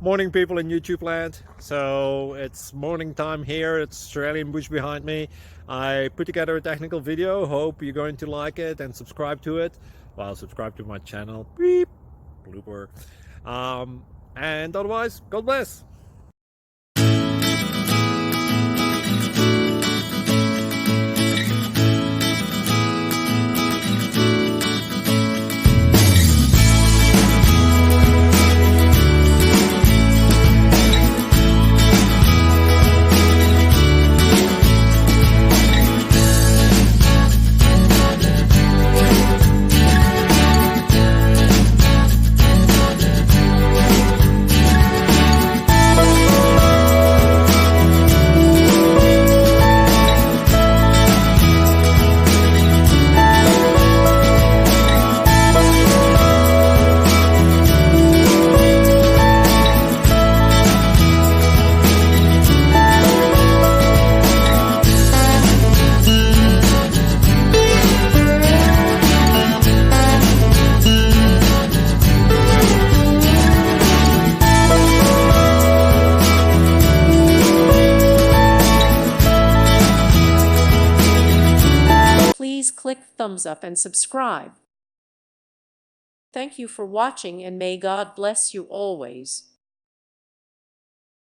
Morning, people in YouTube land. So it's morning time here. It's Australian bush behind me. I put together a technical video. Hope you're going to like it and subscribe to it. Well, subscribe to my channel. Beep. Blooper. And otherwise, God bless. Please click thumbs up and subscribe. Thank you for watching and may God bless you always.